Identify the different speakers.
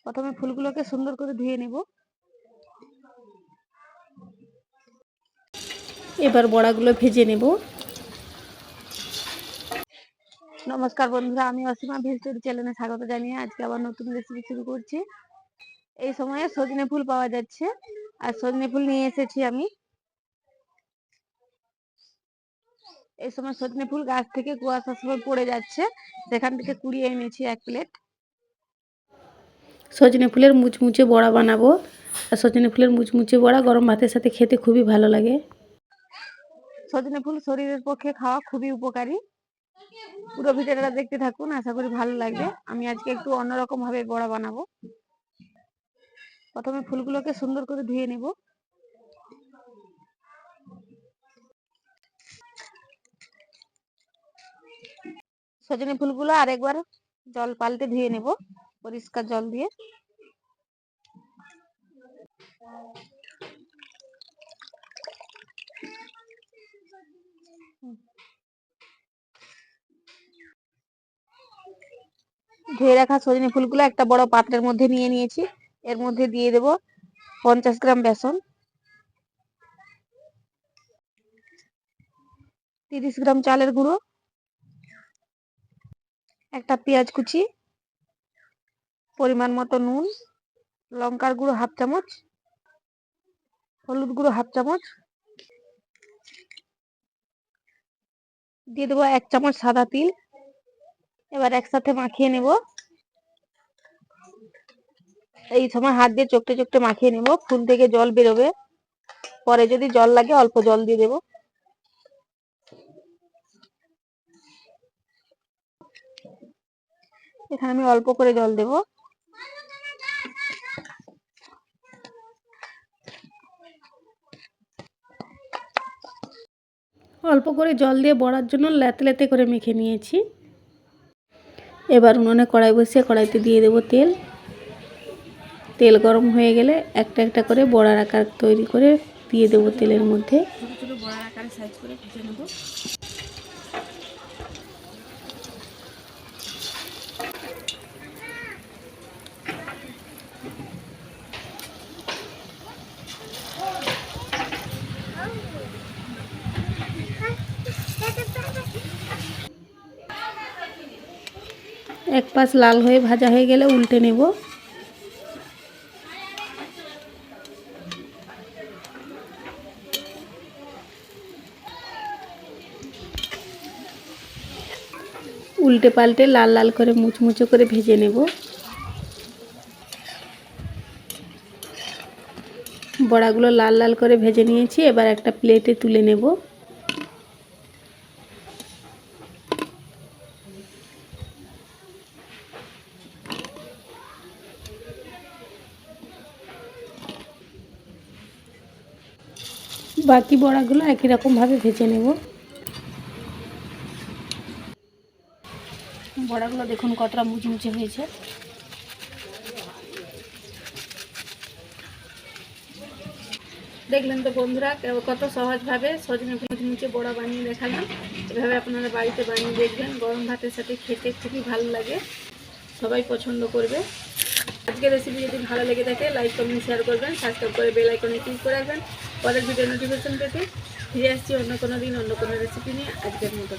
Speaker 1: প্রথমে ফুলগুলোকে সুন্দর করে ধুয়ে নেব।
Speaker 2: এবার বড়াগুলো ভেজে নেব।
Speaker 1: নমস্কার বন্ধুরা, আমি অসীমা ভেজ স্টোরি চ্যানেলে স্বাগত জানিয়ে আজকে আবার নতুন রেসিপি শুরু করছি। এই সময়ে সজনে ফুল পাওয়া যাচ্ছে, আর সজনে ফুল নিয়ে এসেছি আমি। এই সময় সজনে ফুল গাছ থেকে কুয়াশার সময় পড়ে যাচ্ছে, সেখান থেকে কুড়িয়ে এনেছি 1 প্লেট।
Speaker 2: সজনে ফুলের মুচমুচে বড়া বানাবো। আর সজনে ফুলের মুচমুচে বড়া গরম ভাতের সাথে খেতে খুবই ভালো লাগে।
Speaker 1: সজনে ফুল শরীরের পক্ষে খাওয়া খুবই উপকারী। পুরো ভিডিওটা দেখতে থাকুন, আশা করি ভালো লাগবে। আমি আজকে একটু অন্যরকম ভাবে বড়া বানাবো। প্রথমে ফুলগুলোকে সুন্দর করে ধুয়ে নেব। সজনে ফুলগুলো আরেকবার জল পাল্টে ধুয়ে নেব পরিষ্কার জল দিয়ে। ধুয়ে রাখা সজনে ফুলগুলো একটা বড় পাত্রের মধ্যে নিয়ে নিয়েছি। এর মধ্যে দিয়ে দেব 50 গ্রাম বেসন, 30 গ্রাম চালের গুঁড়ো, একটা পেঁয়াজ কুচি, পরিমাণ মতো নুন, লঙ্কার গুঁড়ো 1/2 চামচ, হলুদ গুঁড়ো 1/2 চামচ, দিয়ে দেবো 1 চামচ সাদা তিল। এবার একসাথে মাখিয়ে নেব। এই সময় হাত দিয়ে চকটে চকটে মাখিয়ে নেব। ফুল থেকে জল বেরোবে, পরে যদি জল লাগে অল্প জল দিয়ে দেব। এখানে আমি অল্প করে জল দেব।
Speaker 2: অল্প করে জল দিয়ে বড়ার জন্য লেতে লেতে করে মেখে নিয়েছি। এবার উনুনে কড়াই বসিয়ে কড়াইতে দিয়ে দেব তেল। তেল গরম হয়ে গেলে একটা একটা করে বড়ার আকার তৈরি করে দিয়ে দেব তেলের মধ্যে। ছোট ছোট বড়ার আকারে সাইজ করে ভেজে নেব। এক পাশ লাল হয়ে ভাজা হয়ে গেলে উল্টে নেব। উল্টে পাল্টে লাল লাল করে মুচমুচে করে ভেজে নেব। বড়াগুলো লাল লাল করে ভেজে নিয়েছি, এবার একটা প্লেটে তুলে নেব। বাকি বড়াগুলো একই রকম ভাবে ভেজে নেব। বড়াগুলো দেখুন কতটা মুচমুচে হয়েছে। দেখলেন তো বন্ধুরা, কত সহজভাবে সজনে ফুল মুচমুচে বড়া বানিয়ে দেখালাম। এভাবে আপনারা বাড়িতে বানিয়ে দেখবেন, গরম ভাতের সাথে খেতে খুবই ভালো লাগে, সবাই পছন্দ করবে। আজকের রেসিপি যদি ভালো লেগে থাকে লাইক কমেন্ট শেয়ার করবেন, সাবস্ক্রাইব করে বেল আইকনে ক্লিক করে রাখবেন পরের ভিডিও নোটিফিকেশন পেতে। ফিরে আসছি অন্য কোনো দিন অন্য কোনো রেসিপি নিয়ে। আজকের মতো।